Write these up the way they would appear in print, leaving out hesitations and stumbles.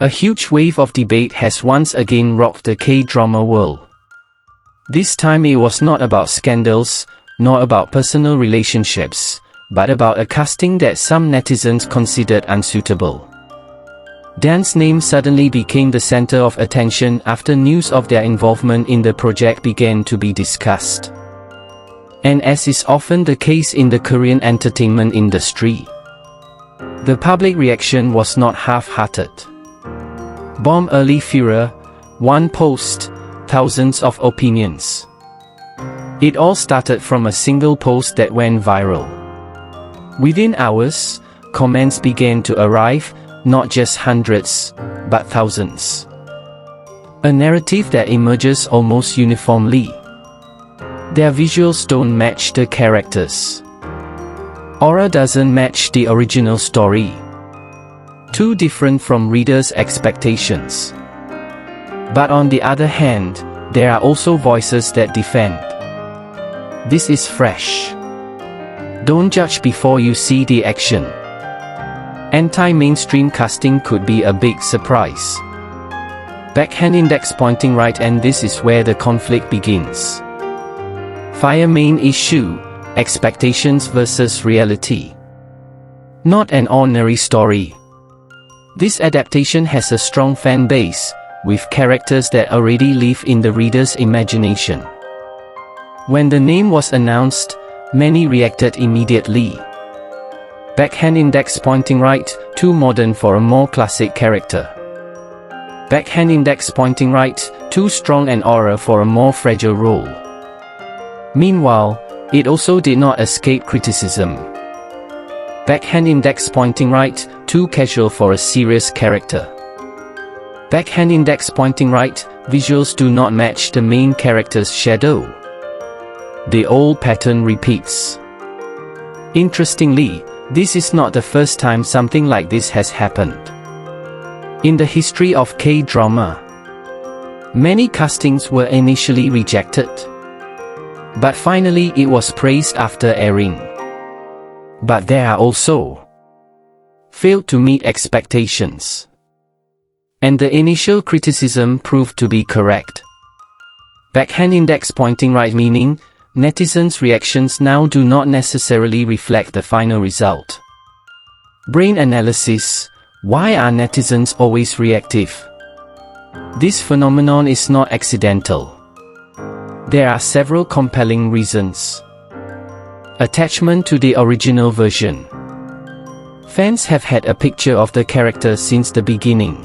A huge wave of debate has once again rocked the K-drama world. This time it was not about scandals, nor about personal relationships, but about a casting that some netizens considered unsuitable. Dan's name suddenly became the center of attention after news of their involvement in the project began to be discussed. And as is often the case in the Korean entertainment industry, the public reaction was not half-hearted. Bomb early furor, one post, thousands of opinions. It all started from a single post that went viral. Within hours, comments began to arrive, not just hundreds, but thousands. A narrative that emerges almost uniformly. Their visuals don't match the characters. Aura doesn't match the original story. Too different from readers' expectations. But on the other hand, there are also voices that defend. This is fresh. Don't judge before you see the action. Anti-mainstream casting could be a big surprise. Backhand index pointing right, and this is where the conflict begins. Fire main issue, expectations versus reality. Not an ordinary story. This adaptation has a strong fan base, with characters that already live in the reader's imagination. When the name was announced, many reacted immediately. Backhand index pointing right, too modern for a more classic character. Backhand index pointing right, too strong an aura for a more fragile role. Meanwhile, it also did not escape criticism. Backhand index pointing right, too casual for a serious character. Backhand index pointing right, visuals do not match the main character's shadow. The old pattern repeats. Interestingly, this is not the first time something like this has happened. In the history of K-drama, many castings were initially rejected. But finally it was praised after airing. But there are also failed to meet expectations. And the initial criticism proved to be correct. Backhand index pointing right, meaning netizens' reactions now do not necessarily reflect the final result. Brain analysis. Why are netizens always reactive? This phenomenon is not accidental. There are several compelling reasons. Attachment to the original version. Fans have had a picture of the character since the beginning.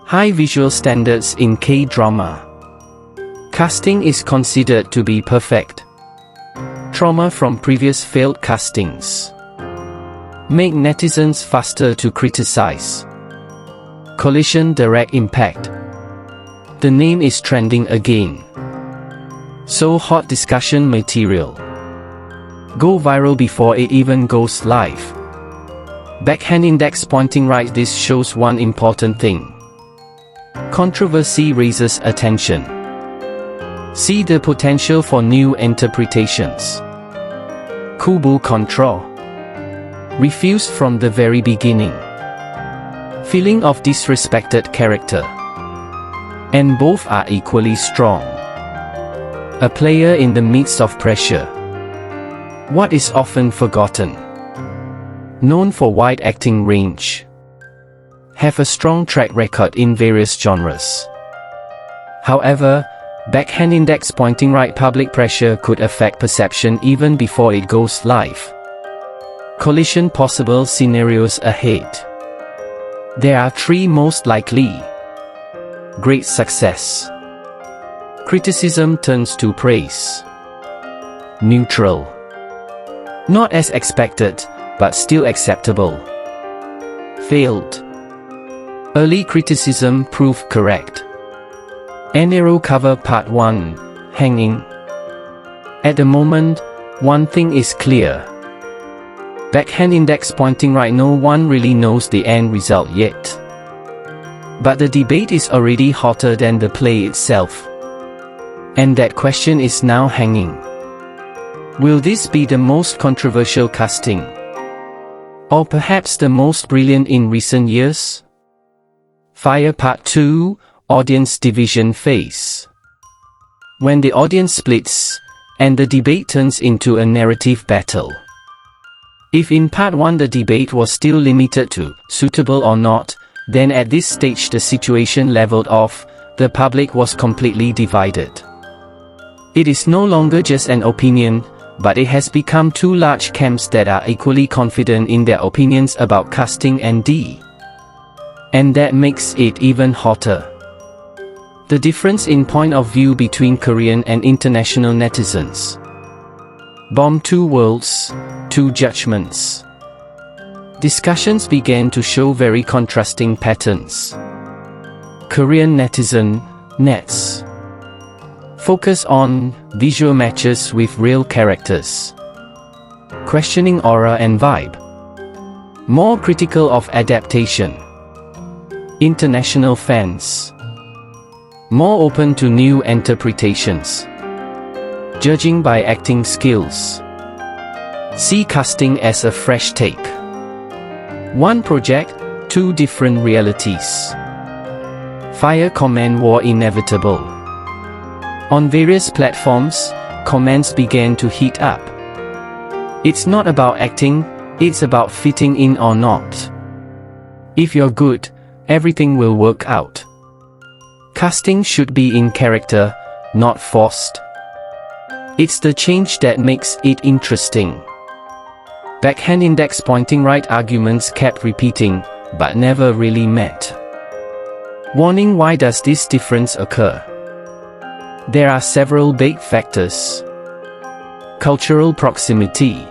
High visual standards in K-drama. Casting is considered to be perfect. Trauma from previous failed castings make netizens faster to criticize. Collision direct impact. The name is trending again. So hot discussion material. Go viral before it even goes live. Backhand index pointing right. This shows one important thing. Controversy raises attention. See the potential for new interpretations. Kubu control. Refused from the very beginning. Feeling of disrespected character. And both are equally strong. A player in the midst of pressure. What is often forgotten. Known for wide acting range. Have a strong track record in various genres. However, backhand index pointing right public pressure could affect perception even before it goes live. Collision possible scenarios ahead. There are three most likely. Great success. Criticism turns to praise. Neutral. Not as expected, but still acceptable. Failed. Early criticism proved correct. Narrow cover part 1, hanging. At the moment, one thing is clear. Backhand index pointing right, no one really knows the end result yet. But the debate is already hotter than the play itself. And that question is now hanging. Will this be the most controversial casting? Or perhaps the most brilliant in recent years? Fire Part 2, Audience Division Phase. When the audience splits, and the debate turns into a narrative battle. If in Part 1 the debate was still limited to suitable or not, then at this stage the situation leveled off, the public was completely divided. It is no longer just an opinion, but it has become two large camps that are equally confident in their opinions about casting and D. And that makes it even hotter. The difference in point of view between Korean and international netizens. Bomb two worlds, two judgments. Discussions began to show very contrasting patterns. Korean netizen, nets. Focus on visual matches with real characters. Questioning aura and vibe. More critical of adaptation. International fans. More open to new interpretations. Judging by acting skills. See casting as a fresh take. One project, two different realities. Fire comment war inevitable. On various platforms, comments began to heat up. It's not about acting, it's about fitting in or not. If you're good, everything will work out. Casting should be in character, not forced. It's the change that makes it interesting. Backhand index pointing right arguments kept repeating, but never really met. Warning: why does this difference occur? There are several big factors. Cultural proximity.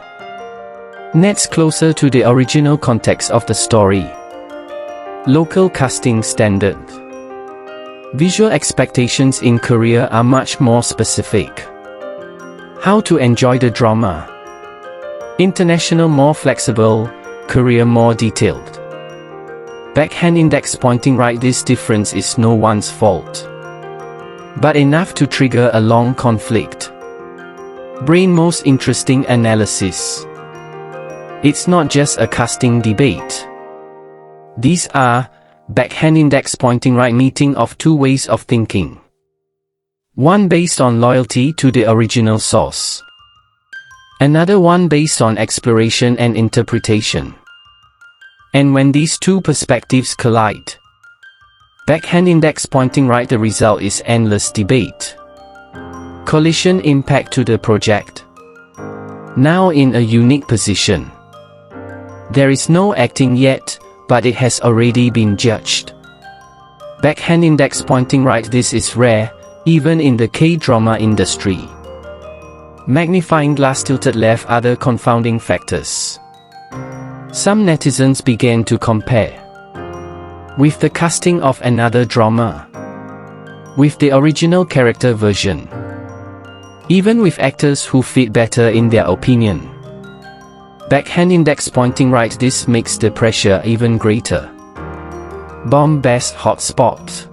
Nets closer to the original context of the story. Local casting standard. Visual expectations in Korea are much more specific. How to enjoy the drama. International more flexible, Korea more detailed. Backhand index pointing right. This difference is no one's fault, but enough to trigger a long conflict. Brain most interesting analysis. It's not just a casting debate. These are backhand index pointing right meeting of two ways of thinking. One based on loyalty to the original source. Another one based on exploration and interpretation. And when these two perspectives collide, backhand index pointing right, the result is endless debate. Collision impact to the project. Now in a unique position. There is no acting yet, but it has already been judged. Backhand index pointing right. This is rare, even in the K-drama industry. Magnifying glass tilted left. Other confounding factors. Some netizens began to compare with the casting of another drama, with the original character version, even with actors who fit better in their opinion. Backhand index pointing right. This makes the pressure even greater. Bomb best hotspot.